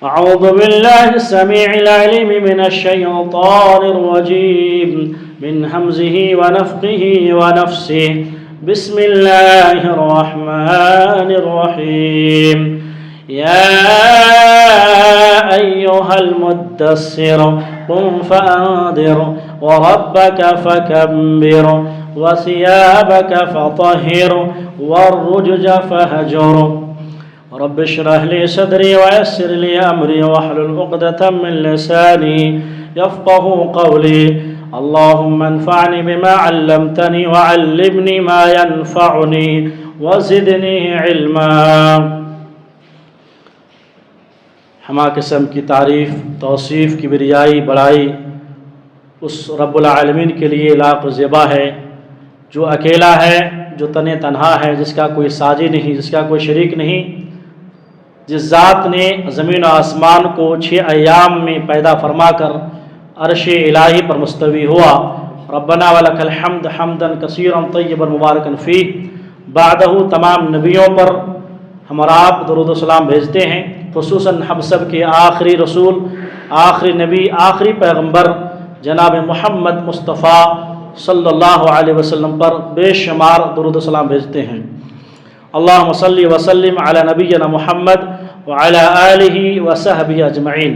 أعوذ بالله السميع العليم من الشيطان الرجيم من همزه ونفخه ونفسه بسم الله الرحمن الرحيم يا أيها المدثر قم فأنذر وربك فكبر وثيابك فطهر والرجز فهجر رب اشرح لي صدري ويسر لي أمري واحلل عقدة من لساني يفقه قولي اللهم انفعني بما علمتني وعلمني ما ينفعني وزدني علما۔ ہما قسم کی تعریف، توصیف، کبریائی، بڑائی اس رب العالمین کے لیے لاق و زیبا ہے جو اکیلا ہے، جو تنہا ہے، جس کا کوئی ساجی نہیں، جس کا کوئی شریک نہیں، جس ذات نے زمین و آسمان کو 6 ایام میں پیدا فرما کر عرش الہی پر مستوی ہوا۔ ربنا ولک الحمد حمدا کثیرا طیبا مبارکا فیہ۔ بعدہ تمام نبیوں پر ہم اور آپ درود و سلام بھیجتے ہیں، خصوصاً ہم سب کے آخری رسول، آخری نبی، آخری پیغمبر جناب محمد مصطفیٰ صلی اللہ علیہ وسلم پر بے شمار درود و سلام بھیجتے ہیں۔ اللہم صلی وسلم علی نبینا محمد وعلی آلہ وصحبہ اجمعین۔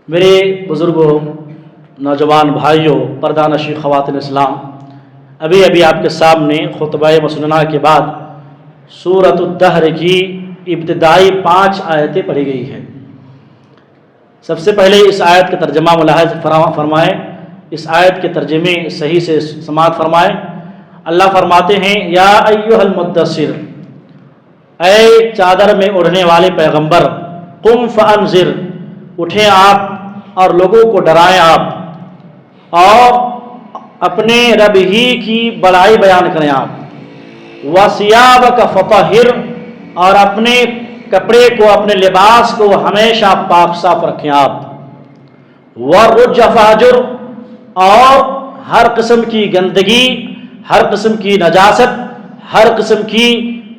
میرے بزرگوں، نوجوان بھائیوں، پردہ نشین خواتین اسلام، ابھی آپ کے سامنے خطبہ مسنونہ کے بعد سورۃ الدہر کی ابتدائی 5 آیتیں پڑھی گئی ہیں۔ سب سے پہلے اس آیت کا ترجمہ ملاحظ فرمائیں، اس آیت کے ترجمے صحیح سے سماعت فرمائیں۔ اللہ فرماتے ہیں یا ایھا المدثر، اے چادر میں اڑھنے والے پیغمبر، قم فانذر، اٹھیں آپ اور لوگوں کو ڈرائیں آپ، اور اپنے رب ہی کی بڑائی بیان کریں آپ، وثیابک فطہر، اور اپنے کپڑے کو، اپنے لباس کو ہمیشہ پاک صاف رکھیں آپ، والرجز فہجر، اور ہر قسم کی گندگی، ہر قسم کی نجاست، ہر قسم کی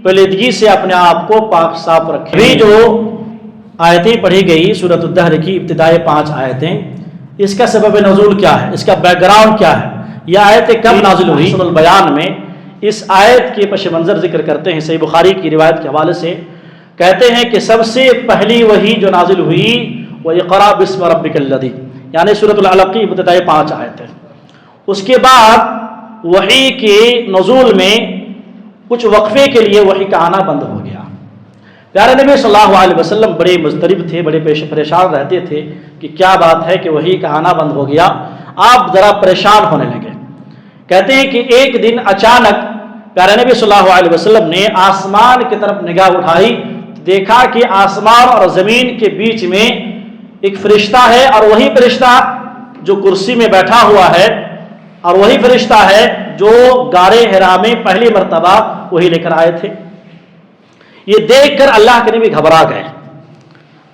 پلیدگی سے اپنے آپ کو پاک صاف رکھیں۔ ابھی جو آیتیں پڑھی گئی سورۃ الدہر کی ابتدائی 5 آیتیں، اس کا سبب نزول کیا ہے، اس کا بیک گراؤنڈ کیا ہے، یہ آیتیں کب نازل ہوئی؟ سورۃ البیان میں اس آیت کے پس منظر ذکر کرتے ہیں، صحیح بخاری کی روایت کے حوالے سے کہتے ہیں کہ سب سے پہلی وحی جو نازل ہوئی وہ اقرأ باسم ربک الذی، یعنی سورۃ العلق کی ابتدائی 5 آیتیں۔ اس کے بعد وحی کے نزول میں کچھ وقفے کے لیے وحی کا آنا بند ہو گیا۔ پیارے نبی صلی اللہ علیہ وسلم بڑے مضطرب تھے، بڑے پریشان رہتے تھے کہ کیا بات ہے کہ وحی کا آنا بند ہو گیا۔ آپ ذرا پریشان ہونے لگے۔ کہتے ہیں کہ ایک دن اچانک پیارے نبی صلی اللہ علیہ وسلم نے آسمان کی طرف نگاہ اٹھائی، دیکھا کہ آسمان اور زمین کے بیچ میں ایک فرشتہ ہے، اور وہی فرشتہ جو کرسی میں بیٹھا ہوا ہے، اور وہی فرشتہ ہے جو غار حرا میں پہلی مرتبہ وہی لے کر آئے تھے۔ یہ دیکھ کر اللہ کے نبی گھبرا گئے۔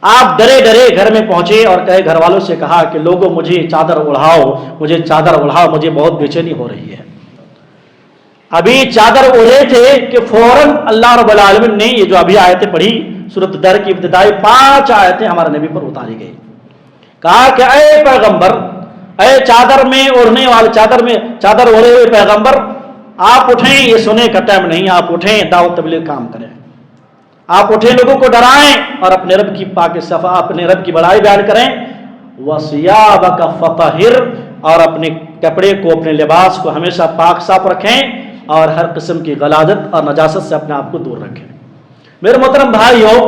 آپ ڈرے ڈرے گھر میں پہنچے اور کہے گھر والوں سے کہا کہ لوگوں مجھے چادر اڑھاؤ، مجھے چادر اڑھاؤ، مجھے بہت بے چینی ہو رہی ہے۔ ابھی چادر اڑے تھے کہ فوراً اللہ رب العالمین نے یہ جو ابھی آیتیں پڑھی سورۃ الدہر کی ابتدائی 5 آیتیں ہمارے نبی پر اتاری گئی۔ کہا کہ اے پیغمبر، اے چادر میں اڑنے والے، چادر اڑے ہوئے پیغمبر، آپ اٹھیں، یہ سونے کا ٹائم نہیں، آپ اٹھیں، دعوت تبلیغ کام کریں، آپ اٹھیں، لوگوں کو ڈرائیں اور اپنے رب کی پاک صفا، اپنے رب کی بڑائی بیان کریں، وثیابک فطہر، اور اپنے کپڑے کو، اپنے لباس کو ہمیشہ پاک صاف رکھیں، اور ہر قسم کی غلاظت اور نجاست سے اپنے آپ کو دور رکھیں۔ میرے محترم بھائیوں،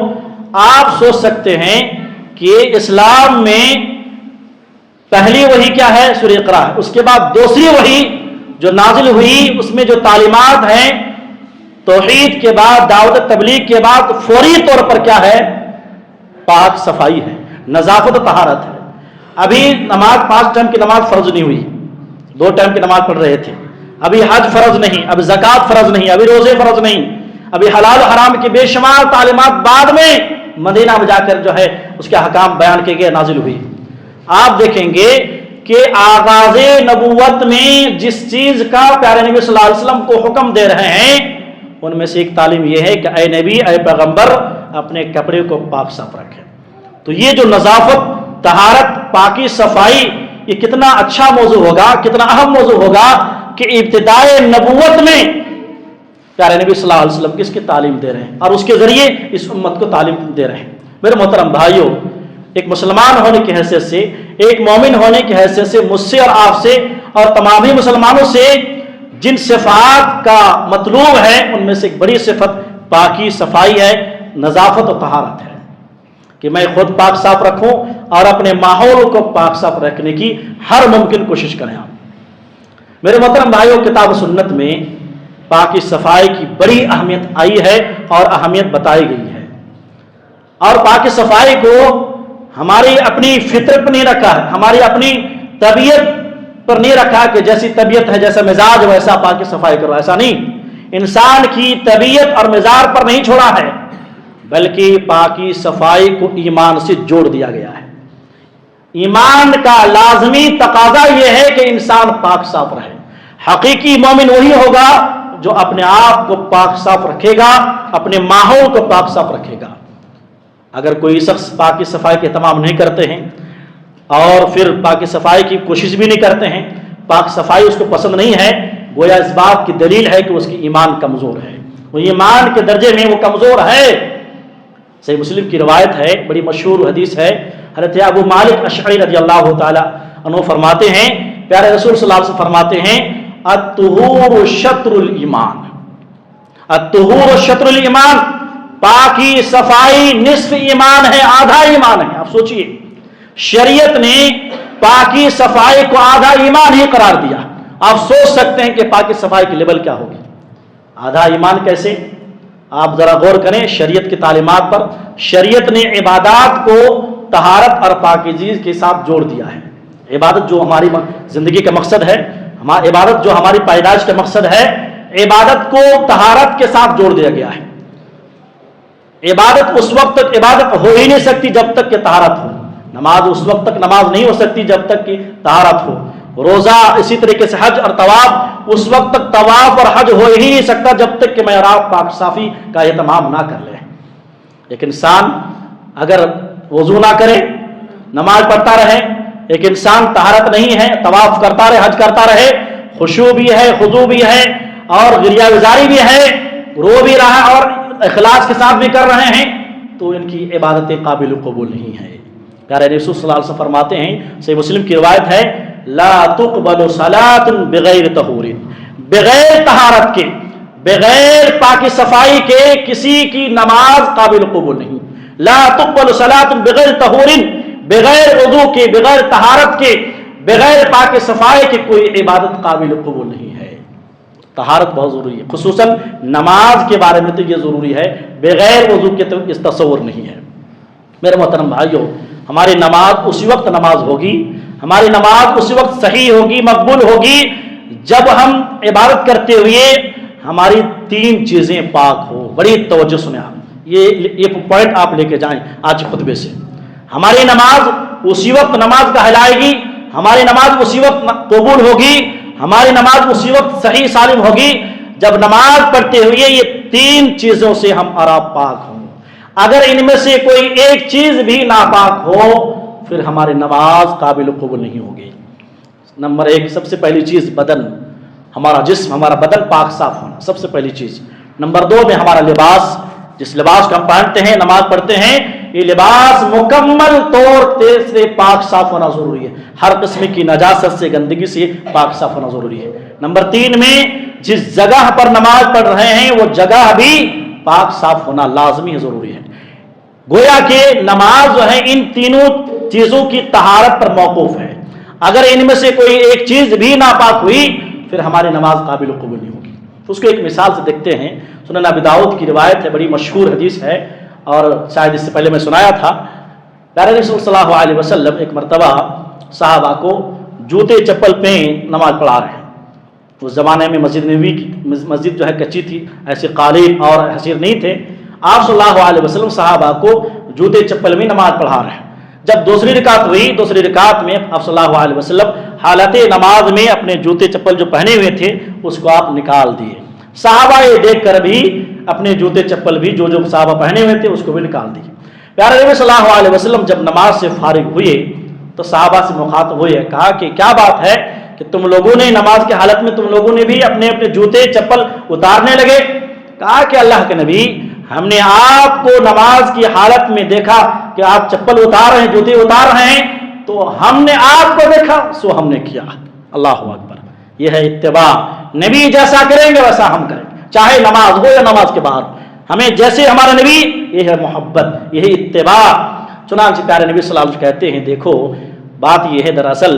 آپ سوچ سکتے ہیں کہ اسلام میں پہلی وحی کیا ہے؟ سورہ اقرا۔ اس کے بعد دوسری وحی جو نازل ہوئی اس میں جو تعلیمات ہیں توحید کے بعد، دعوت تبلیغ کے بعد فوری طور پر کیا ہے؟ پاک صفائی ہے، نظافت و طہارت ہے۔ ابھی نماز 5 ٹائم کی نماز فرض نہیں ہوئی، 2 ٹائم کی نماز پڑھ رہے تھے۔ ابھی حج فرض نہیں، ابھی زکوٰۃ فرض نہیں، ابھی روزے فرض نہیں، ابھی حلال و حرام کی بے شمار تعلیمات بعد میں مدینہ میں جا کر جو ہے اس کے احکام بیان کیے گئے، نازل ہوئی۔ آپ دیکھیں گے کہ آغاز نبوت میں جس چیز کا پیارے نبی صلی اللہ علیہ وسلم کو حکم دے رہے ہیں ان میں سے ایک تعلیم یہ ہے کہ اے نبی، اے پیغمبر، اپنے کپڑے کو پاک صاف رکھے۔ تو یہ جو نظافت، طہارت، پاکی، صفائی، یہ کتنا اچھا موضوع ہوگا، کتنا اہم موضوع ہوگا کہ ابتدائے نبوت میں پیارے نبی صلی اللہ علیہ وسلم کس کی تعلیم دے رہے ہیں اور اس کے ذریعے اس امت کو تعلیم دے رہے ہیں۔ میرے محترم بھائیوں، ایک مسلمان ہونے کی حیثیت سے، ایک مومن ہونے کی حیثیت سے، مجھ سے اور آپ سے اور تمام ہی مسلمانوں سے جن صفات کا مطلوب ہے ان میں سے ایک بڑی صفت پاکی، صفائی ہے، نظافت و طہارت ہے، کہ میں خود پاک صاف رکھوں اور اپنے ماحول کو پاک صاف رکھنے کی ہر ممکن کوشش کریں۔ آپ میرے محترم بھائیوں، کتاب و سنت میں پاکی صفائی کی بڑی اہمیت آئی ہے اور اہمیت بتائی گئی ہے، اور پاکی صفائی کو ہماری اپنی فطرت پر نہیں رکھا ہے، ہماری اپنی طبیعت پر نہیں رکھا کہ جیسی طبیعت ہے، جیسا مزاج ویسا پاکی صفائی کرو، ایسا نہیں۔ انسان کی طبیعت اور مزاج پر نہیں چھوڑا ہے، بلکہ پاکی صفائی کو ایمان سے جوڑ دیا گیا ہے۔ ایمان کا لازمی تقاضا یہ ہے کہ انسان پاک صاف رہے۔ حقیقی مومن وہی ہوگا جو اپنے آپ کو پاک صاف رکھے گا، اپنے ماحول کو پاک صاف رکھے گا۔ اگر کوئی شخص پاکی صفائی کے اہتمام نہیں کرتے ہیں اور پھر پاکی صفائی کی کوشش بھی نہیں کرتے ہیں، پاک صفائی اس کو پسند نہیں ہے، گویا اس بات کی دلیل ہے کہ اس کی ایمان کمزور ہے، وہ ایمان کے درجے میں وہ کمزور ہے۔ صحیح مسلم کی روایت ہے، بڑی مشہور حدیث ہے، حضرت ابو مالک اشعری رضی اللہ تعالی عنہ فرماتے ہیں، پیارے رسول صلی اللہ علیہ وسلم فرماتے ہیں، الطہور شطر الایمان، الطہور شطر الایمان، پاکی صفائی نصف ایمان ہے، آدھا ایمان ہے۔ آپ سوچئے، شریعت نے پاکی صفائی کو آدھا ایمان ہی قرار دیا۔ آپ سوچ سکتے ہیں کہ پاکی صفائی کی لیول کیا ہوگی، آدھا ایمان کیسے؟ آپ ذرا غور کریں شریعت کی تعلیمات پر۔ شریعت نے عبادات کو طہارت اور پاکیزگی کے ساتھ جوڑ دیا ہے۔ عبادت جو ہماری زندگی کا مقصد ہے، عبادت جو ہماری پیدائش کا مقصد ہے، عبادت کو طہارت کے ساتھ جوڑ دیا گیا ہے۔ عبادت اس وقت تک عبادت ہو ہی نہیں سکتی جب تک کہ طہارت ہو، نماز اس وقت تک نماز نہیں ہو سکتی جب تک کہ طہارت ہو، روزہ اسی طریقے سے، حج اور طواف اس وقت تک طواف اور حج ہو ہی نہیں سکتا جب تک کہ میں اور آپ پاک صافی کا اہتمام نہ کر لیں۔ ایک انسان اگر وضو نہ کرے، نماز پڑھتا رہے، ایک انسان طہارت نہیں ہے، طواف کرتا رہے، حج کرتا رہے، خشوع بھی ہے، خضوع بھی ہے اور گریہ گزاری بھی ہے، رو بھی رہا ہے اور اخلاص کے ساتھ بھی کر رہے ہیں، تو ان کی عبادتیں قابل قبول نہیں ہے۔ پیارے رسول صلی اللہ علیہ وسلم فرماتے ہیں، صحیح مسلم کی روایت ہے، لا تقبل صلاۃ بغیر طہور، بغیر طہارت کے، بغیر پاکی صفائی کے کسی کی نماز قابل قبول نہیں۔ لا تقبل صلاۃ بغیر طہور، بغیر وضو کے، بغیر طہارت کے، بغیر پاکی صفائی کے کوئی عبادت قابل قبول نہیں ہے۔ طہارت بہت ضروری ہے، خصوصاً نماز کے بارے میں تو یہ ضروری ہے، بغیر وضو کے تو اس تصور نہیں ہے۔ میرے محترم بھائیوں، ہماری نماز اسی وقت نماز ہوگی، ہماری نماز اسی وقت صحیح ہوگی، مقبول ہوگی، جب ہم عبادت کرتے ہوئے ہماری تین چیزیں پاک ہو۔ بڑی توجہ سنیں آپ، یہ پوائنٹ آپ لے کے جائیں آج خطبے سے۔ ہماری نماز اسی وقت نماز کہلائے گی، ہماری نماز اسی وقت قبول ہوگی، ہماری نماز اسی وقت صحیح سالم ہوگی جب نماز پڑھتے ہوئے یہ تین چیزوں سے ہم اور آپ پاک ہوں۔ اگر ان میں سے کوئی ایک چیز بھی ناپاک ہو پھر ہماری نماز قابل قبول نہیں ہوگی۔ نمبر ایک، سب سے پہلی چیز بدن، ہمارا جسم، ہمارا بدن پاک صاف ہونا سب سے پہلی چیز۔ نمبر دو میں ہمارا لباس، جس لباس کو ہم پہنتے ہیں، نماز پڑھتے ہیں، یہ لباس مکمل طور سے پاک صاف ہونا ضروری ہے، ہر قسم کی نجاست سے، گندگی سے پاک صاف ہونا ضروری ہے۔ نمبر تین میں جس جگہ پر نماز پڑھ رہے ہیں وہ جگہ بھی پاک صاف ہونا لازمی ہے، ضروری ہے۔ گویا کہ نماز جو ہے ان تینوں چیزوں کی طہارت پر موقوف ہے، اگر ان میں سے کوئی ایک چیز بھی ناپاک ہوئی پھر ہماری نماز قابل قبول نہیں ہوگی۔ اس کو ایک مثال سے دیکھتے ہیں، سنن ابی داؤد کی روایت ہے، بڑی مشہور حدیث ہے اور شاید اس سے پہلے میں سنایا تھا۔ پیارے رسول صلی اللہ علیہ وسلم ایک مرتبہ صحابہ کو جوتے چپل پہ نماز پڑھا رہے ہیں۔ اس زمانے میں مسجد نبوی کی مسجد جو ہے کچی تھی، ایسے قالین اور حصیر نہیں تھے۔ آپ صلی اللہ علیہ وسلم صحابہ کو جوتے چپل میں نماز پڑھا رہے ہیں۔ جب دوسری رکعت ہوئی، دوسری رکعت میں آپ صلی اللہ علیہ وسلم حالت نماز میں اپنے جوتے چپل جو پہنے ہوئے تھے اس کو آپ نکال دیے۔ صحابہ یہ دیکھ کر بھی اپنے جوتے چپل بھی جو صحابہ پہنے ہوئے تھے اس کو بھی نکال دیے۔ پیارے نبی صلی اللہ علیہ وسلم جب نماز سے فارغ ہوئے تو صحابہ سے مخاطب ہوئے، کہا کہ کیا بات ہے کہ تم لوگوں نے نماز کی حالت میں تم لوگوں نے بھی اپنے اپنے جوتے چپل اتارنے لگے؟ کہا کہ اللہ کے نبی، ہم نے آپ کو نماز کی حالت میں دیکھا کہ آپ چپل اتار رہے ہیں، جوتے اتار رہے ہیں، تو ہم نے آپ کو دیکھا سو ہم نے کیا۔ اللہ اکبر، یہ ہے اتباع۔ نبی جیسا کریں گے ویسا ہم کریں گے، چاہے نماز ہو یا نماز کے باہر، ہمیں جیسے ہمارا نبی، یہ ہے محبت، یہ ہے اتباع۔ چنانچہ پیارے نبی صلی اللہ علیہ وسلم کہتے ہیں، دیکھو بات یہ ہے دراصل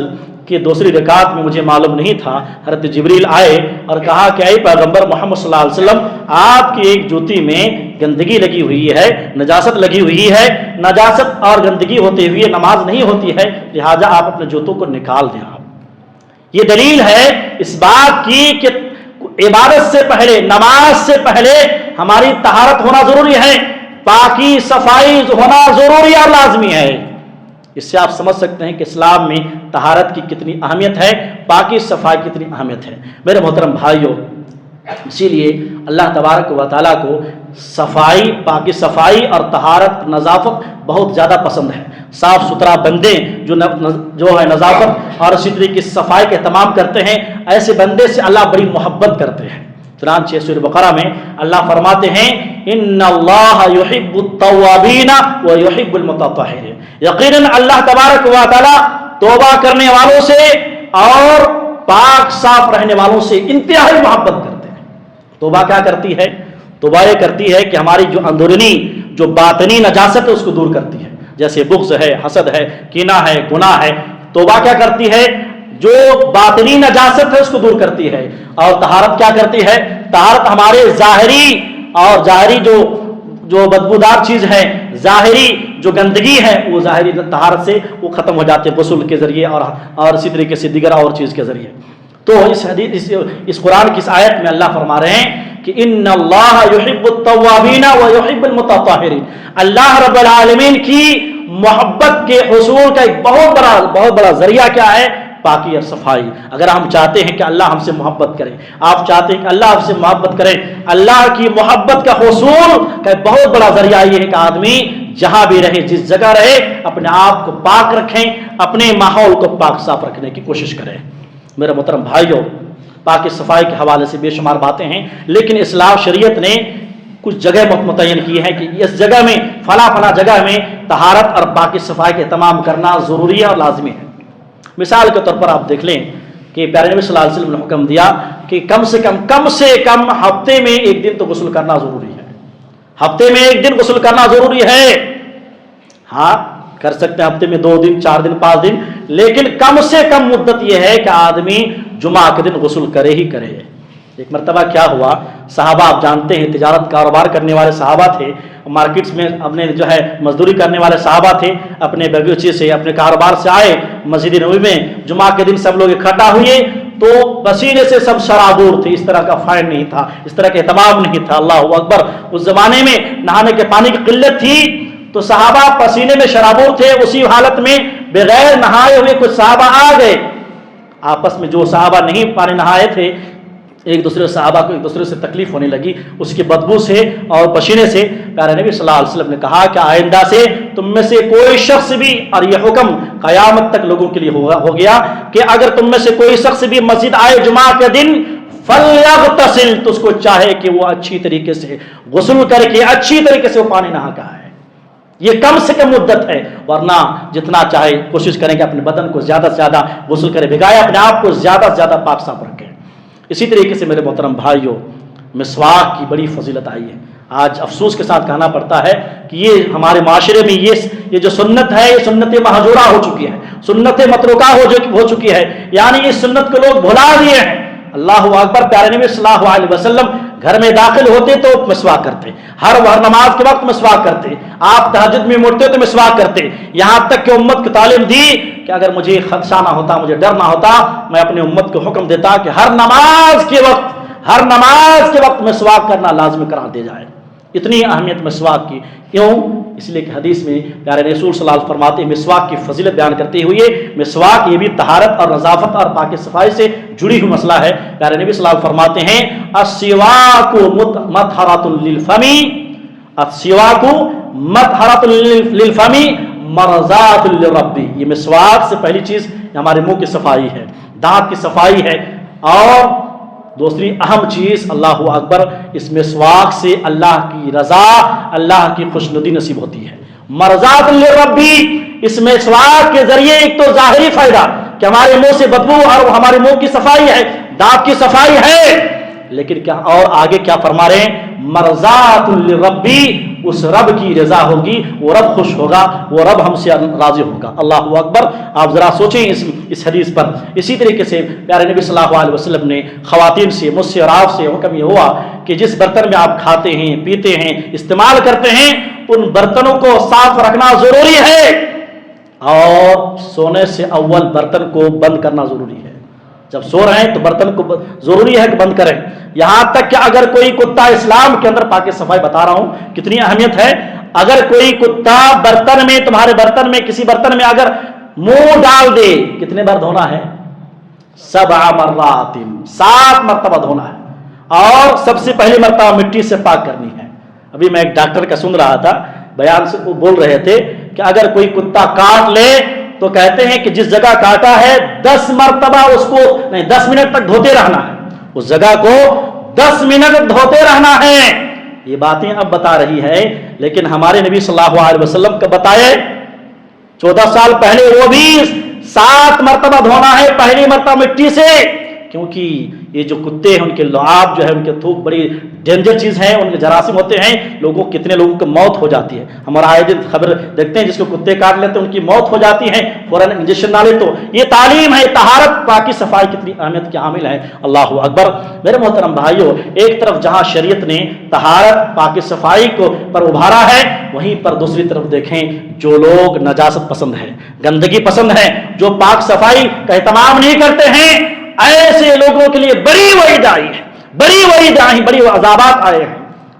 کہ دوسری رکعت میں مجھے معلوم نہیں تھا، حضرت جبریل آئے اور کہا کہ اے پیغمبر محمد صلی اللہ علیہ وسلم، آپ کی ایک جوتی میں گندگی لگی ہوئی ہے، نجاست لگی ہوئی ہے، نجاست اور گندگی ہوتے ہوئے نماز نہیں ہوتی ہے، لہٰذا آپ اپنے جوتوں کو نکال دیں۔ آپ یہ دلیل ہے اس بات کی کہ عبادت سے پہلے، نماز سے پہلے ہماری طہارت ہونا ضروری ہے، پاکی صفائی ہونا ضروری اور لازمی ہے۔ اس سے آپ سمجھ سکتے ہیں کہ اسلام میں طہارت کی کتنی اہمیت ہے، پاکی صفائی کتنی اہمیت ہے۔ میرے محترم بھائیوں، اسی لیے اللہ تبارک و تعالیٰ کو صفائی، پاکی صفائی اور طہارت، نظافت بہت زیادہ پسند ہے۔ صاف ستھرا بندے جو ہے نظافت اور اسی طریقے کی صفائی کا اہتمام کرتے ہیں، ایسے بندے سے اللہ بڑی محبت کرتے ہیں۔ چنانچہ سورہ بقرہ میں اللہ فرماتے ہیں، ان اللہ یحب التوابین ویحب المتطہرین، یقیناً اللہ تبارک و تعالی توبہ کرنے والوں سے اور پاک صاف رہنے والوں سے انتہائی محبت کرتے ہیں۔ توبہ کیا کرتی ہے؟ توبہ یہ کرتی ہے کہ ہماری جو اندرونی، جو باطنی نجاست ہے اس کو دور کرتی ہے، جیسے بغض ہے، حسد ہے، کینہ ہے، گناہ ہے۔ توبہ کیا کرتی ہے؟ جو باطنی نجاست ہے اس کو دور کرتی ہے۔ اور طہارت کیا کرتی ہے؟ طہارت ہمارے ظاہری جو بدبودار چیز ہے، ظاہری جو گندگی ہے، وہ ظاہری طہارت سے وہ ختم ہو جاتے ہیں، غسل کے ذریعے اور اسی طریقے سے دیگر اور چیز کے ذریعے۔ تو اس قرآن کی اس آیت میں اللہ فرما رہے ہیں کہ ان اللہ یحب التوابین ویحب المتطہرین، اللہ رب العالمین کی محبت کے حصول کا ایک بہت بڑا ذریعہ کیا ہے؟ پاکی اور صفائی۔ اگر ہم چاہتے ہیں کہ اللہ ہم سے محبت کرے، آپ چاہتے ہیں کہ اللہ آپ سے محبت کرے، اللہ کی محبت کا حصول کا ایک بہت بڑا ذریعہ یہ ہے کہ آدمی جہاں بھی رہے، جس جگہ رہے، اپنے آپ کو پاک رکھیں، اپنے ماحول کو پاک صاف رکھنے کی کوشش کریں۔ میرے محترم بھائیوں، پاکی صفائی کے حوالے سے بے شمار باتیں ہیں، لیکن اسلام شریعت نے کچھ جگہ متعین کی ہے کہ اس جگہ میں فلاں جگہ میں طہارت اور پاکی صفائی کا اہتمام کرنا ضروری ہے اور لازمی ہے۔ مثال کے طور پر آپ دیکھ لیں کہ پیارے نبی صلی اللہ علیہ وسلم نے حکم دیا کہ کم سے کم ہفتے میں ایک دن تو غسل کرنا ضروری ہے۔ ہفتے میں ایک دن غسل کرنا ضروری ہے۔ ہاں کر سکتے ہیں ہفتے میں 2 دن، 4 دن، 5 دن، لیکن کم سے کم مدت یہ ہے کہ آدمی جمعہ کے دن غسل کرے ہی کرے۔ ایک مرتبہ کیا ہوا، صحابہ آپ جانتے ہیں تجارت کاروبار کرنے والے صحابہ تھے، مارکیٹس میں اپنے مزدوری کرنے والے صحابہ تھے، اپنے باغیچے سے، اپنے کاروبار سے آئے مسجد نبوی میں، جمعہ کے دن سب لوگ اکٹھا ہوئے تو پسینے سے سب شرابور تھے، اس طرح کا فائن نہیں تھا، اس طرح کا اہتمام نہیں تھا۔ اللہ اکبر، اس زمانے میں نہانے کے پانی کی قلت تھی، تو صحابہ پسینے میں شرابور تھے، اسی حالت میں بغیر نہائے ہوئے کچھ صحابہ آ گئے، آپس میں جو صحابہ نہیں پانی نہائے تھے، ایک دوسرے صحابہ کو ایک دوسرے سے تکلیف ہونے لگی اس کی بدبو سے اور پسینے سے۔ پیارے نبی صلی اللہ علیہ وسلم نے کہا کہ آئندہ سے تم میں سے کوئی شخص بھی، اور یہ حکم قیامت تک لوگوں کے لیے ہو گیا کہ اگر تم میں سے کوئی شخص بھی مسجد آئے جمعہ کے دن فلیغتسل، تو اس کو چاہے کہ وہ اچھی طریقے سے غسل کر کے اچھی طریقے سے وہ پانی نہا کا ہے۔ یہ کم سے کم مدت ہے، ورنہ جتنا چاہے کوشش کریں کہ اپنے بدن کو زیادہ سے زیادہ غسل کرے، بھگائے اپنے آپ کو زیادہ سے زیادہ پاک صاف رکھیں۔ اسی طریقے سے میرے محترم بھائیوں، مسواک کی بڑی فضیلت آئی ہے۔ آج افسوس کے ساتھ کہنا پڑتا ہے کہ یہ ہمارے معاشرے میں یہ جو سنت ہے، یہ سنت مہجورہ ہو چکی ہے، سنت متروکہ ہو چکی ہے، یعنی اس سنت کو لوگ بھلا دیے ہیں۔ اللہ اکبر، پیارے نبی صلی اللہ علیہ وسلم گھر میں داخل ہوتے تو مسواک کرتے، ہر نماز کے وقت مسواک کرتے، آپ تہجد میں اٹھتے تو مسواک کرتے، یہاں تک کہ امت کو تعلیم دی کہ اگر مجھے خدشہ نہ ہوتا، مجھے ڈر نہ ہوتا، میں اپنے امت کو حکم دیتا کہ ہر نماز کے وقت مسواک کرنا لازم قرار دیا جائے۔ اتنی اہمیت مسواک کی، کیوں؟ اس لیے کہ حدیث میں پیارے رسول صلی اللہ علیہ وسلم فرماتے ہیں مسواک کی فضیلت بیان کرتے ہوئے، مسواک یہ بھی طہارت اور نظافت اور پاک صفائی سے جڑی ہوئی مسئلہ ہے۔ پیارے نبی صلی اللہ علیہ وسلم فرماتے ہیں السواک مطہرۃ للفم، السواک مطہرۃ للفم مرضات للرب۔ یہ مسواک سے پہلی چیز ہمارے منہ کی صفائی ہے، دانت کی صفائی ہے، اور دوسری اہم چیز اللہ اکبر، اس مسواک سے اللہ کی رضا، اللہ کی خوشنودی نصیب ہوتی ہے۔ مرضات للرب، اس مسواک کے ذریعے ایک تو ظاہری فائدہ کہ ہمارے منہ سے بدبو اور ہمارے منہ کی صفائی ہے، دانت کی صفائی ہے، لیکن کیا اور آگے کیا فرما رہے ہیں؟ مرضات للرب، اس رب کی رضا ہوگی، وہ رب خوش ہوگا، وہ رب ہم سے راضی ہوگا۔ اللہ اکبر۔ آپ ذرا سوچیں اس حدیث پر۔ اسی طریقے سے پیارے نبی صلی اللہ علیہ وسلم نے خواتین سے، مجھ سے اور آپ سے حکم یہ ہوا کہ جس برتن میں آپ کھاتے ہیں، پیتے ہیں، استعمال کرتے ہیں، ان برتنوں کو صاف رکھنا ضروری ہے، اور سونے سے اول برتن کو بند کرنا ضروری ہے۔ جب سو رہے ہیں تو برتن کو ضروری ہے کہ بند کریں۔ یہاں تک کہ اگر کوئی کتا، اسلام کے اندر پاک صفائی بتا رہا ہوں کتنی اہمیت ہے، اگر کوئی کتا برتن میں، تمہارے برتن میں، کسی برتن میں اگر منہ ڈال دے، کتنے بار دھونا ہے؟ 7 مرات، 7 مرتبہ دھونا ہے، اور سب سے پہلی مرتبہ مٹی سے پاک کرنی ہے۔ ابھی میں ایک ڈاکٹر کا سن رہا تھا بیان سے، وہ بول رہے تھے کہ اگر کوئی کتا کاٹ لے تو کہتے ہیں کہ جس جگہ کاٹا ہے 10 مرتبہ اس کو نہیں 10 منٹ تک دھوتے رہنا ہے، اس جگہ کو 10 منٹ دھوتے رہنا ہے۔ یہ باتیں اب بتا رہی ہے، لیکن ہمارے نبی صلی اللہ علیہ وسلم کا بتائے 14 سال پہلے وہ بھی 7 مرتبہ دھونا ہے، پہلی مرتبہ مٹی سے، کیونکہ یہ جو کتے ہیں ان کے لعاب جو ہے، ان کے تھوک بڑی ڈینجر چیز ہے، ان کے جراثیم ہوتے ہیں، کتنے لوگوں کی موت ہو جاتی ہے۔ ہمارا آئے دن خبر دیکھتے ہیں جس کو کتے کاٹ لیتے ہیں ان کی موت ہو جاتی ہے، فوراً انجیکشن ڈالے۔ تو یہ تعلیم ہے، طہارت، پاکی صفائی کتنی اہمیت کے حامل ہے۔ اللہ اکبر۔ میرے محترم بھائیوں، ایک طرف جہاں شریعت نے طہارت، پاکی صفائی کو پر ابھارا ہے، وہیں پر دوسری طرف دیکھیں جو لوگ نجاست پسند ہیں، گندگی پسند ہیں، جو پاک صفائی کا اہتمام نہیں کرتے ہیں، ایسے لوگوں کے لیے بڑی وعید آئی ہے، بڑی وعید آئی، بڑی عذابات آئے ہیں۔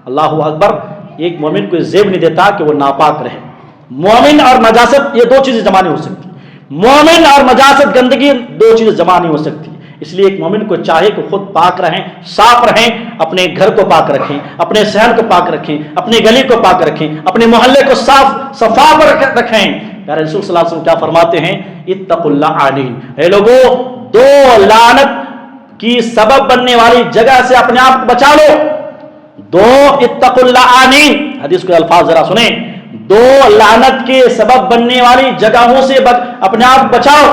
اللہ اکبر۔ ایک مومن کو زیب نہیں دیتا کہ وہ ناپاک رہے۔ مومن اور نجاست یہ 2 چیزیں جمع نہیں ہو سکتی، مومن اور نجاست، گندگی 2 چیزیں جمع نہیں ہو سکتی۔ اس لیے ایک مومن کو چاہے کہ خود پاک رہیں، صاف رہیں، اپنے گھر کو پاک رکھیں، اپنے شہر کو پاک رکھیں، اپنی گلی کو پاک رکھیں، اپنے محلے کو صفا پر رکھیں۔ پیارے رسول صلی اللہ علیہ وسلم کیا فرماتے ہیں؟ اتقوا اللعانین، اے لوگو 2 لعنت کی سبب بننے والی جگہ سے اپنے آپ کو بچا لو۔ 2 اتقوا اللعانین، حدیث کے الفاظ ذرا سنیں، 2 لعنت کے سبب بننے والی جگہوں سے اپنے آپ کو بچاؤ۔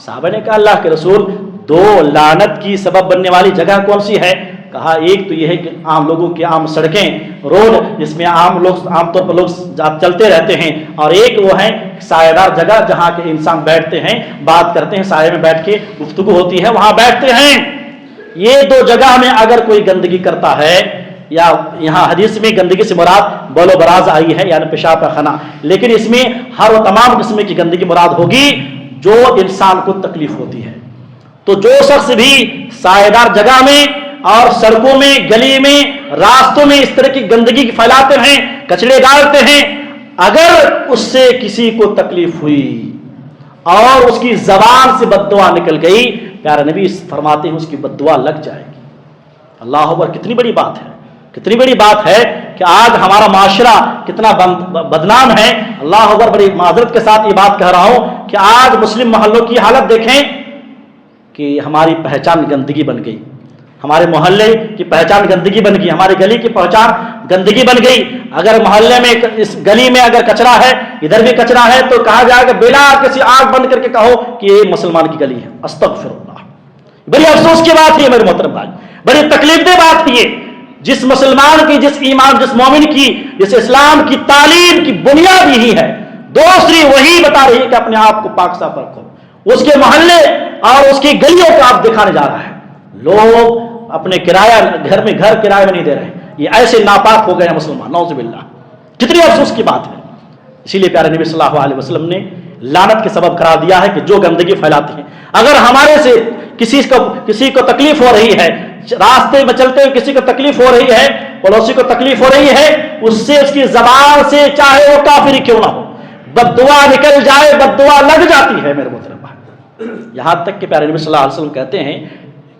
صحابہ نے کہا اللہ کے رسول 2 لعنت کی سبب بننے والی جگہ کون سی ہے؟ کہا ایک تو یہ ہے کہ عام لوگوں کی عام سڑکیں، روڈ جس میں عام طور پر لوگ چلتے رہتے ہیں، اور ایک وہ ہے سایہ دار جگہ جہاں کے انسان بیٹھتے ہیں، بات کرتے ہیں، سائے میں بیٹھ کے گفتگو ہوتی ہے، وہاں بیٹھتے ہیں۔ یہ 2 جگہ میں اگر کوئی گندگی کرتا ہے، یا یہاں حدیث میں گندگی سے مراد بول و براز آئی ہے، یعنی پیشاب پاخانہ، لیکن اس میں ہر وہ تمام قسم کی گندگی مراد ہوگی جو انسان کو تکلیف ہوتی ہے۔ تو جو شخص بھی سایہ دار جگہ میں اور سڑکوں میں، گلی میں، راستوں میں اس طرح کی گندگی پھیلاتے ہیں، کچرے ڈالتے ہیں، اگر اس سے کسی کو تکلیف ہوئی اور اس کی زبان سے بد دعا نکل گئی، پیارے نبی فرماتے ہیں اس کی بد دعا لگ جائے گی۔ اللہ اکبر۔ کتنی بڑی بات ہے، کتنی بڑی بات ہے کہ آج ہمارا معاشرہ کتنا بدنام ہے۔ اللہ اکبر۔ بڑی معذرت کے ساتھ یہ بات کہہ رہا ہوں کہ آج مسلم محلوں کی حالت دیکھیں کہ ہماری پہچان گندگی بن گئی، ہمارے محلے کی پہچان گندگی بن گئی، ہماری گلی کی پہچان گندگی بن گئی۔ اگر محلے میں، اس گلی میں اگر کچرا ہے، ادھر بھی کچرا ہے، تو کہا جائے گا بلا کسی آنکھ بند کر کے کہو کہ یہ مسلمان کی گلی ہے۔ استغفر اللہ۔ بڑی افسوس کی بات ہے میرے محترم بھائی، بڑی تکلیف دہ بات ہے۔ جس مسلمان کی، جس ایمان، جس مومن کی، جس اسلام کی تعلیم کی بنیاد یہی ہے، دوسری وہی بتا رہی ہے کہ اپنے آپ کو پاک صاف رکھو۔ اس کے محلے اور اس کی گلیوں کو آپ دکھانے جا رہا ہے۔ لوگ اپنے کرایہ گھر میں گھر کرایہ میں نہیں دے رہے، یہ ایسے ناپاک ہو گئے ہیں مسلمان، نعوذ باللہ۔ کتنی افسوس کی بات ہے۔ اسی لیے پیارے نبی صلی اللہ علیہ وسلم نے لعنت کے سبب قرار دیا ہے کہ جو گندگی پھیلاتے ہیں۔ اگر ہمارے سے کسی کو تکلیف ہو رہی ہے، راستے میں چلتے ہوئے کسی کو تکلیف ہو رہی ہے، پڑوسی کو تکلیف ہو رہی ہے، اس سے اس کی زبان سے چاہے وہ کافر کیوں نہ ہو بد دعا نکل جائے، بد دعا لگ جاتی ہے میرے محترم بھائی۔ یہاں تک کہ پیارے نبی صلی اللہ علیہ وسلم کہتے ہیں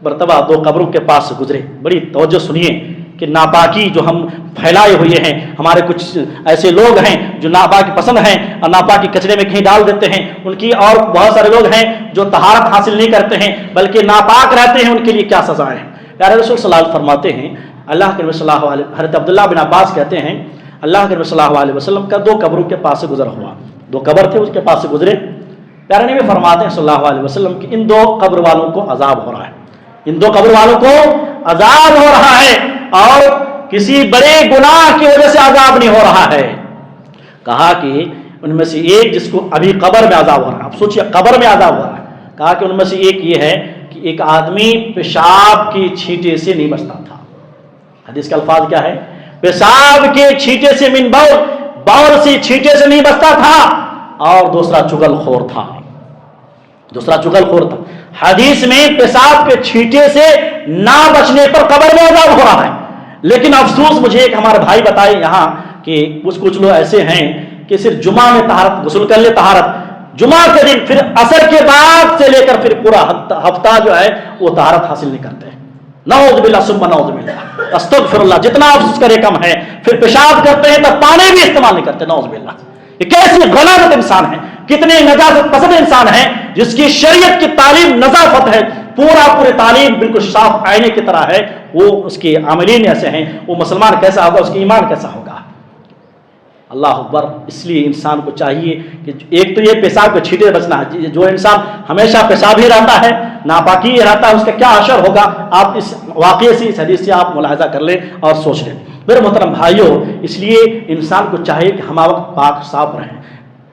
مرتبہ 2 قبروں کے پاس سے گزرے، بڑی توجہ سنیے کہ ناپاکی جو ہم پھیلائے ہوئے ہیں، ہمارے کچھ ایسے لوگ ہیں جو ناپاکی پسند ہیں اور ناپاکی کچرے میں کہیں ڈال دیتے ہیں ان کی، اور بہت سارے لوگ ہیں جو طہارت حاصل نہیں کرتے ہیں بلکہ ناپاک رہتے ہیں، ان کے لیے کیا سزائیں ہیں۔ پیارے رسول صلی اللہ علیہ وسلم فرماتے ہیں، اللہ کے نبی صلی اللہ علیہ وسلم، حضرت عبداللہ بن عباس کہتے ہیں اللہ کے نبی صلی اللہ علیہ وسلم کا 2 قبروں کے پاس سے گزر ہوا، 2 قبر تھے اس کے پاس سے گزرے۔ پیارے نبی فرماتے ہیں صلی اللہ علیہ وسلم کہ ان 2 قبر والوں کو عذاب ہو رہا ہے، ان 2 قبر والوں کو عذاب ہو رہا ہے، اور کسی بڑے گناہ کی وجہ سے عذاب نہیں ہو رہا ہے۔ کہا کہ ان میں سے ایک جس کو ابھی قبر میں عذاب ہو رہا ہے، اب سوچئے قبر میں عذاب ہو رہا ہے، کہا کہ ان میں سے ایک یہ ہے کہ ایک آدمی پیشاب کی چھینٹے سے نہیں بچتا تھا۔ حدیث کے الفاظ کیا ہے؟ پیشاب کے چھینٹے سے من بول، بول سے چھینٹے سے نہیں بچتا تھا، اور دوسرا چغل خور تھا، دوسرا چغل خور تھا۔ حدیث میں پیشاب کے چھینٹے سے نہ بچنے پر قبر میں عذاب ہو رہا ہے، لیکن افسوس مجھے ایک ہمارے بھائی بتائے یہاں کہ کچھ لوگ ایسے ہیں کہ صرف جمعہ میں طہارت، غسل کر لے طہارت، جمعہ کے دن پھر عصر کے بعد سے لے کر پھر پورا ہفتہ جو ہے وہ طہارت حاصل نہیں کرتے ہیں۔ نعوذ باللہ ثم نعوذ باللہ، استغفر اللہ، جتنا افسوس کرے کم ہے۔ پھر پیشاب کرتے ہیں تو پانی بھی استعمال نہیں کرتے، نعوذ باللہ۔ یہ کیسی غلط انسان ہے، کتنے نجاست پسند انسان ہے، جس کی شریعت کی تعلیم نظافت ہے، پوری تعلیم بالکل صاف آئینے کی طرح ہے، وہ اس کے عاملین ایسے ہیں، وہ مسلمان کیسا ہوگا، اس کی ایمان کیسا ہوگا۔ اللہ اکبر۔ اس لیے انسان کو چاہیے کہ ایک تو یہ پیشاب کے چھینٹے بچنا ہے، جو انسان ہمیشہ پیشاب ہی رہتا ہے، ناپاکی ہی رہتا ہے، اس کا کیا اثر ہوگا، آپ اس واقعے سے، اس حدیث سے آپ ملاحظہ کر لیں اور سوچ لیں۔ میرے محترم بھائیوں، اس لیے انسان کو چاہیے کہ ہم وقت پاک صاف رہیں۔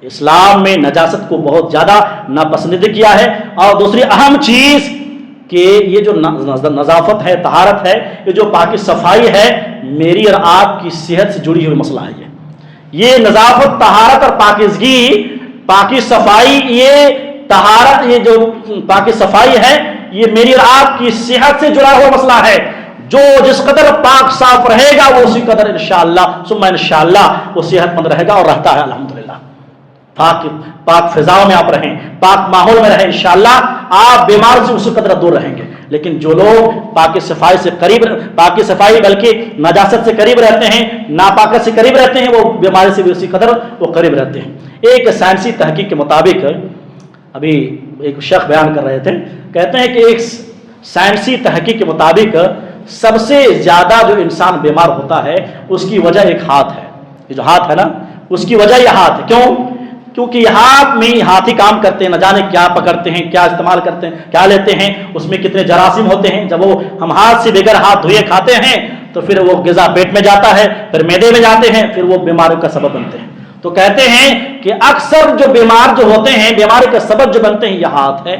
اسلام میں نجاست کو بہت زیادہ ناپسند کیا ہے، اور دوسری اہم چیز کہ یہ جو نظافت ہے، طہارت ہے، یہ جو پاکی صفائی ہے، میری اور آپ کی صحت سے جڑی ہوئی مسئلہ ہے۔ یہ نظافت، طہارت اور پاکیزگی، پاکی صفائی، یہ طہارت، یہ جو پاکی صفائی ہے، یہ میری اور آپ کی صحت سے جڑا ہوا مسئلہ ہے۔ جو جس قدر پاک صاف رہے گا وہ اسی قدر انشاءاللہ ثم انشاءاللہ وہ صحت مند رہے گا اور رہتا ہے الحمدللہ۔ پاک فضاؤں میں آپ رہیں، پاک ماحول میں رہیں، انشاءاللہ آپ بیمار سے اسی قدر دور رہیں گے۔ لیکن جو لوگ پاکی صفائی سے قریب، پاکی صفائی بلکہ نجاست سے قریب رہتے ہیں، ناپاکت سے قریب رہتے ہیں، وہ بیماری سے بھی اسی قدر وہ قریب رہتے ہیں۔ ایک سائنسی تحقیق کے مطابق، ابھی ایک شیخ بیان کر رہے تھے، کہتے ہیں کہ ایک سائنسی تحقیق کے مطابق سب سے زیادہ جو انسان بیمار ہوتا ہے اس کی وجہ ایک ہاتھ ہے۔ یہ جو ہاتھ ہے نا، اس کی وجہ یہ ہاتھ ہے۔ کیوں؟ کیونکہ یہ ہاتھ میں ہاتھی کام کرتے ہیں، نہ جانے کیا پکڑتے ہیں، کیا استعمال کرتے ہیں، کیا لیتے ہیں، اس میں کتنے جراثیم ہوتے ہیں۔ جب وہ ہم ہاتھ سے بغیر ہاتھ دھوئے کھاتے ہیں تو پھر وہ غذا پیٹ میں جاتا ہے، پھر معدے میں جاتے ہیں، پھر وہ بیماریوں کا سبب بنتے ہیں۔ تو کہتے ہیں کہ اکثر جو بیمار جو ہوتے ہیں، بیماری کا سبب جو بنتے ہیں، یہ ہاتھ ہے،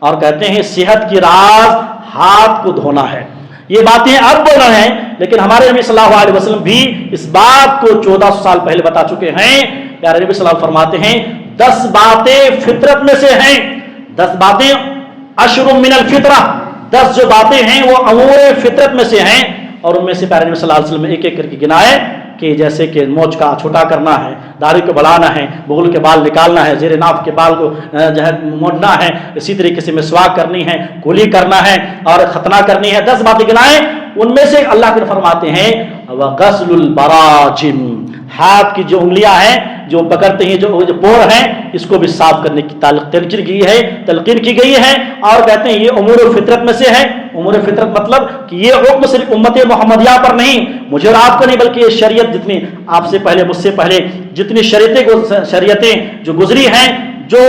اور کہتے ہیں صحت کی راز ہاتھ کو دھونا ہے۔ یہ باتیں اب بول رہے ہیں، لیکن ہمارے نبی صلی اللہ علیہ وسلم بھی اس بات کو 1400 سال پہلے بتا چکے ہیں۔ پیارے نبی صلی اللہ علیہ وسلم فرماتے ہیں 10 باتیں فطرت میں سے ہیں، 10 باتیں اشر من الفطرہ، 10 جو باتیں ہیں وہ امور فطرت میں سے ہیں، اور ان میں سے پیارے نبی صلی اللہ علیہ وسلم نے ایک ایک کر کے گنائے کہ جیسے کہ مونچھ کا چھوٹا کرنا ہے، داڑھی کو بڑھانا ہے، بغل کے بال نکالنا ہے، زیر ناف کے بال کو جو ہے موڑنا ہے، اسی طریقے سے مسواک کرنی ہے، کولی کرنا ہے، اور ختنہ کرنی ہے۔ 10 باتیں گنائے، ان میں سے اللہ کے فرماتے ہیں وغسل البراجم، ہاتھ کی جو انگلیاں ہیں جو پکڑتے ہیں، جو پور ہیں، اس کو بھی صاف کرنے کی تلقین کی گئی ہے، اور کہتے ہیں یہ امور فطرت میں سے ہے۔ امور فطرت مطلب کہ یہ حکم صرف امت محمدیہ پر نہیں، مجھے اور آپ کو نہیں، بلکہ یہ شریعت جتنی آپ سے پہلے، مجھ سے پہلے جتنی شریعتیں جو گزری ہیں، جو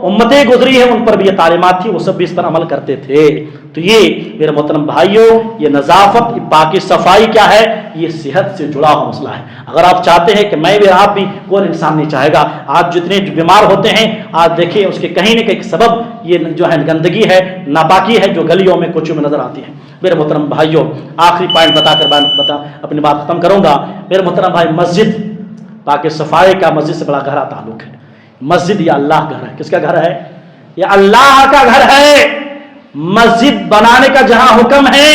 امتیں گزری ہیں، ان پر بھی یہ تعلیمات تھی، وہ سب بھی اس پر عمل کرتے تھے۔ تو یہ میرے محترم بھائیوں، یہ نظافت، پاکی صفائی کیا ہے؟ یہ صحت سے جڑا ہوا مسئلہ ہے۔ اگر آپ چاہتے ہیں کہ میں بھی، آپ بھی، کوئی انسان نہیں چاہے گا۔ آج جتنے بیمار ہوتے ہیں، آج دیکھیں اس کے کہیں نہ کہیں سبب یہ جو ہے گندگی ہے، ناپاکی ہے، جو گلیوں میں کوچوں میں نظر آتی ہے۔ میرے محترم بھائیوں، آخری پوائنٹ بتا کر اپنی بات ختم کروں گا۔ میرے محترم بھائی، مسجد، پاکی صفائی کا مسجد سے بڑا گہرا تعلق ہے۔ مسجد یہ اللہ کا گھر ہے۔ کس کا گھر ہے؟ یہ اللہ کا گھر ہے۔ مسجد بنانے کا جہاں حکم ہے،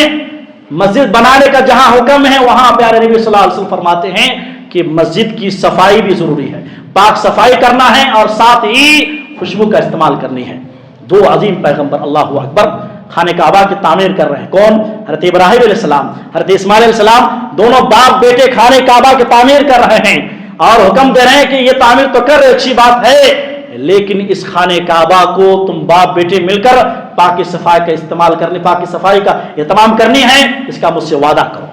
مسجد بنانے کا جہاں حکم ہے، وہاں پیارے نبی صلی اللہ علیہ وسلم فرماتے ہیں کہ مسجد کی صفائی بھی ضروری ہے، پاک صفائی کرنا ہے اور ساتھ ہی خوشبو کا استعمال کرنی ہے۔ دو عظیم پیغمبر، اللہ اکبر، خانہ کعبہ کی تعمیر کر رہے ہیں۔ کون؟ حضرت ابراہیم علیہ السلام، حضرت اسماعیل علیہ السلام، دونوں باپ بیٹے خانہ کعبہ کی تعمیر کر رہے ہیں اور حکم دے رہے ہیں کہ یہ تعمیر تو کر رہے، اچھی بات ہے، لیکن اس خانہ کعبہ کو تم باپ بیٹے مل کر پاکی صفائی کا استعمال کرنے، پاکی صفائی کا اہتمام کرنی ہے، اس کا مجھ سے وعدہ کرو۔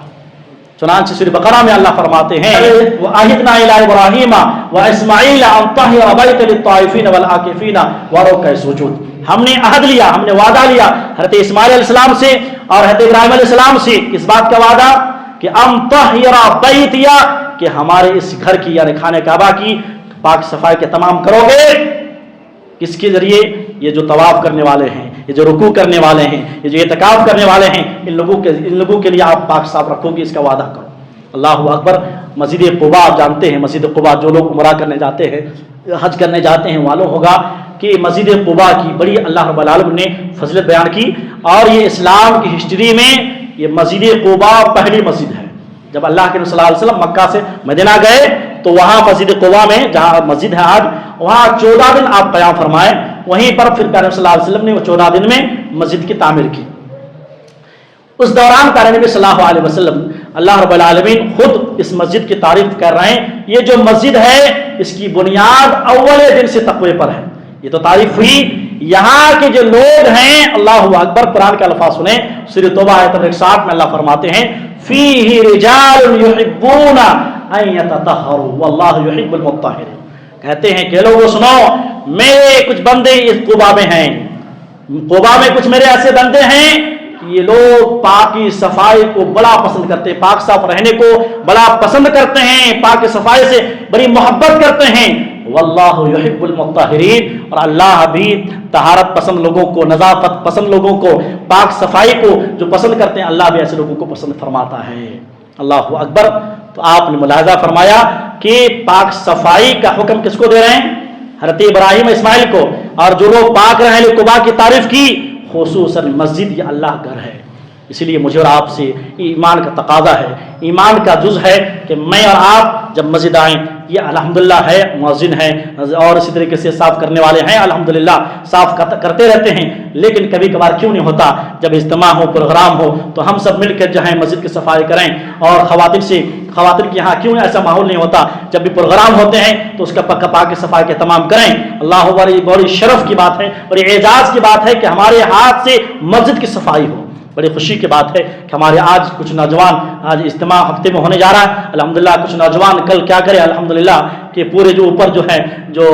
چنانچہ سورہ بقرہ میں اللہ فرماتے ہیں وَأَعِدْنَا إِلَىٰ إِبْرَاهِيمَ وَإِسْمَاعِيلَ أَن طَهِّرَ بَيْتِيَ لِلطَّائِفِينَ وَالْعَاكِفِينَ وَرُكَّعِ السُّجُودِ۔ ہم نے عہد لیا، ہم نے وعدہ لیا حضرت اسماعیل علیہ السلام سے اور حضرت ابراہیم علیہ السلام سے، کس بات کا وعدہ؟ کہ أَن طَهِّرَ بَيْتِيَ، کہ ہمارے اس گھر کی یعنی خانہ کعبہ کی پاک صفائی کے تمام کرو گے۔ کس کے ذریعے؟ یہ جو طواف کرنے والے ہیں، یہ جو رکوع کرنے والے ہیں، یہ جو اعتکاف کرنے والے ہیں، ان لوگوں کے لیے آپ پاک صاف رکھو گے، اس کا وعدہ کرو۔ اللہ اکبر۔ مسجد قباء آپ جانتے ہیں، مسجد قباء جو لوگ عمرہ کرنے جاتے ہیں، حج کرنے جاتے ہیں، معلوم ہوگا کہ مسجد قباء کی بڑی اللہ رب العالمین نے فضیلت بیان کی، اور یہ اسلام کی ہسٹری میں یہ مسجد قباء پہلی مسجد ہے۔ جب اللہ کے رسول صلی اللہ علیہ وسلم مکہ سے مدینہ گئے تو وہاں مسجد قباء میں جہاں مسجد ہے آج، وہاں 14 دن آپ قیام فرمائے، وہیں پر پھر پیارے صلی اللہ علیہ وسلم نے وہ 14 دن میں مسجد کی تعمیر کی۔ اس دوران پیارے نبی صلی اللہ علیہ وسلم اللہ رب العالمین خود اس مسجد کی تعریف کر رہے ہیں۔ یہ جو مسجد ہے اس کی بنیاد اول دن سے تقوی پر ہے۔ یہ تو تعریف ہوئی، یہاں کے جو لوگ ہیں، اللہ اکبر، قرآن کے الفاظ سنیں، سورہ توبہ آیت نمبر 61 میں اللہ فرماتے ہیں فیہ رجال یحبون ان یتطہروا واللہ یحب المطہرین۔ کہتے ہیں کہ لوگوں سنو، میرے کچھ بندے اس قباء میں ہیں، قباء میں کچھ میرے ایسے بندے ہیں کہ یہ لوگ پاکی صفائی کو بڑا پسند کرتے ہیں، پاک صاف رہنے کو بڑا پسند کرتے ہیں، پاک صفائی سے بڑی محبت کرتے ہیں۔ واللہ یحب المطہرین، اور اللہ بھی طہارت پسند لوگوں کو، نظافت پسند لوگوں کو، پاک صفائی کو جو پسند کرتے ہیں، اللہ بھی ایسے لوگوں کو پسند فرماتا ہے۔ اللہ اکبر۔ تو آپ نے ملاحظہ فرمایا کہ پاک صفائی کا حکم کس کو دے رہے ہیں؟ حضرت ابراہیم اسماعیل کو، اور جو لوگ پاک رہے ہیں قباء کی تعریف کی، خصوصاً مسجد یہ اللہ گھر ہے۔ اسی لیے مجھے اور آپ سے ایمان کا تقاضا ہے، ایمان کا جز ہے کہ میں اور آپ جب مسجد آئیں، یہ الحمدللہ ہے، مؤذن ہے اور اسی طریقے سے صاف کرنے والے ہیں، الحمدللہ صاف کرتے رہتے ہیں، لیکن کبھی کبھار کیوں نہیں ہوتا جب اجتماع ہو، پروگرام ہو، تو ہم سب مل کر جو ہے مسجد کی صفائی کریں، اور خواتین کے یہاں کیوں ایسا ماحول نہیں ہوتا، جب بھی پروگرام ہوتے ہیں تو اس کا پکا پاک سفائی کے تمام کریں۔ اللہ بڑی شرف کی بات ہے، بڑی اعزاز کی بات ہے کہ ہمارے ہاتھ سے مسجد کی صفائی ہو۔ بڑی خوشی کی بات ہے کہ ہمارے آج کچھ نوجوان، آج اجتماع ہفتے میں ہونے جا رہا ہے، الحمدللہ کچھ نوجوان کل کیا کرے، الحمدللہ کہ پورے جو اوپر جو ہے جو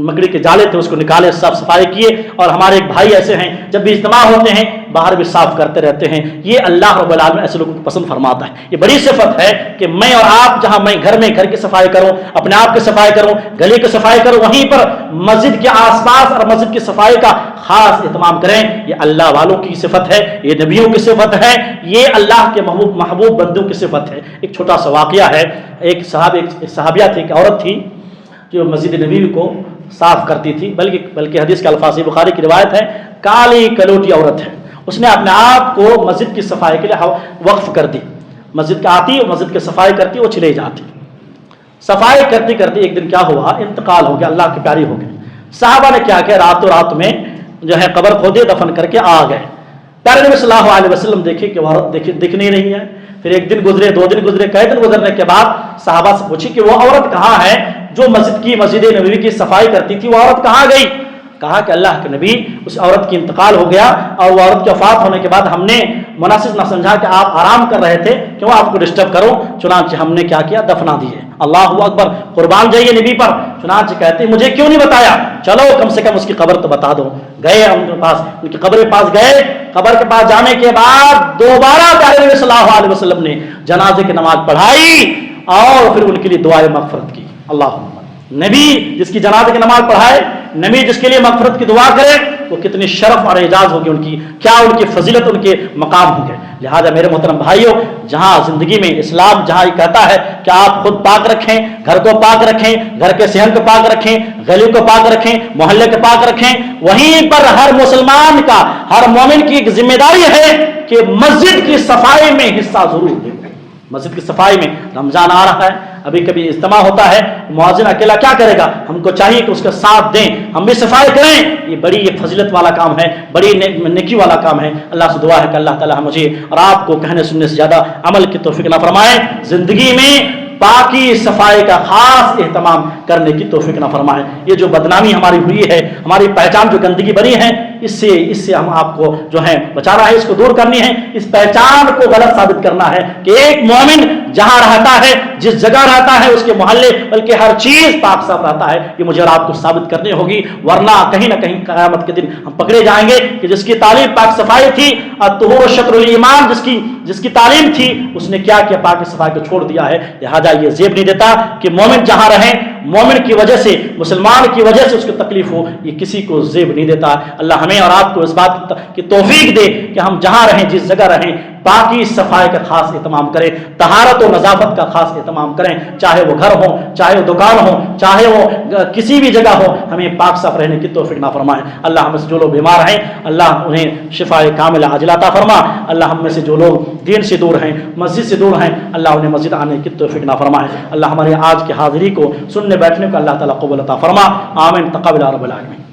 مکڑی کے جالے تھے اس کو نکالے، صاف صفائی کیے، اور ہمارے ایک بھائی ایسے ہیں جب بھی اجتماع ہوتے ہیں باہر بھی صاف کرتے رہتے ہیں۔ یہ اللہ رب العالمین ایسے لوگوں کو پسند فرماتا ہے۔ یہ بڑی صفت ہے کہ میں اور آپ جہاں میں گھر کی صفائی کروں، اپنے آپ کی صفائی کروں، گلی کی صفائی کروں، وہیں پر مسجد کے آس پاس اور مسجد کی صفائی کا خاص اہتمام کریں۔ یہ اللہ والوں کی صفت ہے، یہ نبیوں کی صفت ہے، یہ اللہ کے محبوب بندوں کی صفت ہے۔ ایک چھوٹا سا واقعہ ہے، ایک صحابیہ تھی، ایک عورت تھی جو مسجد نبی کو صاف کرتی تھی، بلکہ حدیث کے الفاظ بخاری کی روایت ہے، کالی کلوٹی عورت ہے، اس نے اپنے آپ کو مسجد کی صفائی کے لیے وقف کر دی۔ مسجد کا آتی، مسجد کی صفائی کرتی، وہ چلے جاتی، صفائی کرتی کرتی ایک دن کیا ہوا، انتقال ہو گیا، اللہ کی پیاری ہو گئی۔ صحابہ نے کیا کیا، راتوں رات میں جو ہے قبر کھودے، دفن کر کے آ گئے۔ پیارے نبی صلی اللہ علیہ وسلم دیکھے کہ وہ عورت دکھ نہیں رہی ہے۔ پھر ایک دن گزرے، 2 دن گزرے، کئی دن گزرنے کے بعد صحابہ سے پوچھی کہ وہ عورت کہاں ہے جو مسجد نبوی کی صفائی کرتی تھی، وہ عورت کہاں گئی؟ کہا کہ اللہ کے نبی، اس عورت کی انتقال ہو گیا، اور وہ عورت کی وفات ہونے کے بعد ہم نے مناسب نہ سمجھا کہ آپ آرام کر رہے تھے، کیوں آپ کو ڈسٹرب کروں، چنانچہ ہم نے کیا کیا، دفنا دیے۔ اللہ اکبر، قربان جائیے نبی پر۔ چنانچہ کہتے ہیں مجھے کیوں نہیں بتایا، چلو کم سے کم اس کی قبر تو بتا دو۔ گئے ان کے پاس، ان کی قبر کے پاس گئے، قبر کے پاس جانے کے بعد دوبارہ پیارے نبی صلی اللہ علیہ وسلم نے جنازے کی نماز پڑھائی اور پھر ان کے لیے دعائے مغفرت کی۔ اللہ نبی جس کی جنازے کی نماز پڑھائے، نبی جس کے لیے مغفرت کی دعا کرے، وہ کتنی شرف اور اعزاز ہوگی ان کی، کیا ان کی فضیلت، ان کے مقام ہوں گے۔ لہذا میرے محترم بھائیوں، جہاں زندگی میں اسلام جہاں یہ کہتا ہے کہ آپ خود پاک رکھیں، گھر کو پاک رکھیں، گھر کے صحن کو پاک رکھیں، گلی کو پاک رکھیں، محلے کو پاک رکھیں، وہیں پر ہر مسلمان کا، ہر مومن کی ایک ذمہ داری ہے کہ مسجد کی صفائی میں حصہ ضرور دیں۔ مسجد کی صفائی میں رمضان آ رہا ہے، ابھی کبھی اجتماع ہوتا ہے، مؤذن اکیلا کیا کرے گا؟ ہم کو چاہیے کہ اس کا ساتھ دیں، ہم بھی صفائی کریں۔ یہ بڑی فضیلت والا کام ہے، بڑی نیکی والا کام ہے۔ اللہ سے دعا ہے کہ اللہ تعالی مجھے اور آپ کو کہنے سننے سے زیادہ عمل کی توفیق نہ فرمائے، زندگی میں پاکی صفائی کا خاص اہتمام کرنے کی توفیق نہ فرمائے۔ یہ جو بدنامی ہماری ہوئی ہے، ہماری پہچان جو گندگی بنی ہے، اس سے ہم آپ کو جو ہے بچانا ہے، اس کو دور کرنی ہے، اس پہچان کو غلط ثابت کرنا ہے کہ ایک مومن جہاں رہتا ہے، جس جگہ رہتا ہے، اس کے محلے بلکہ ہر چیز پاک صاف رہتا ہے۔ یہ مجھے اور آپ کو ثابت کرنی ہوگی، ورنہ کہیں نہ کہیں قیامت کے دن ہم پکڑے جائیں گے کہ جس کی تعلیم پاک صفائی تھی، الطہور شطر الایمان، جس کی تعلیم تھی، اس نے کیا کیا؟ پاک صفائی کو چھوڑ دیا ہے۔ لہذا یہ زیب نہیں دیتا کہ مومن جہاں رہیں، مومن کی وجہ سے، مسلمان کی وجہ سے اس کو تکلیف ہو، یہ کسی کو زیب نہیں دیتا۔ اللہ ہمیں اور آپ کو اس بات کی توفیق دے کہ ہم جہاں رہیں، جس جگہ رہیں، پاکی صفائی کا خاص اہتمام کریں، طہارت و نظافت کا خاص اہتمام کریں، چاہے وہ گھر ہو، چاہے وہ دکان ہو، چاہے وہ کسی بھی جگہ ہو، ہمیں پاک صاف رہنے کی توفیق نہ فرمائے۔ اللہ ہم میں سے جو لوگ بیمار ہیں، اللہ انہیں شفاء کاملہ عاجلہ عطا فرما۔ اللہ ہم میں سے جو لوگ دین سے دور ہیں، مسجد سے دور ہیں، اللہ انہیں مسجد آنے کی توفیق نہ فرمائے۔ اللہ ہمارے آج کی حاضری کو، سننے بیٹھنے کو اللہ تعالیٰ قبول عطا فرما۔ آمین تقبل رب العالمین۔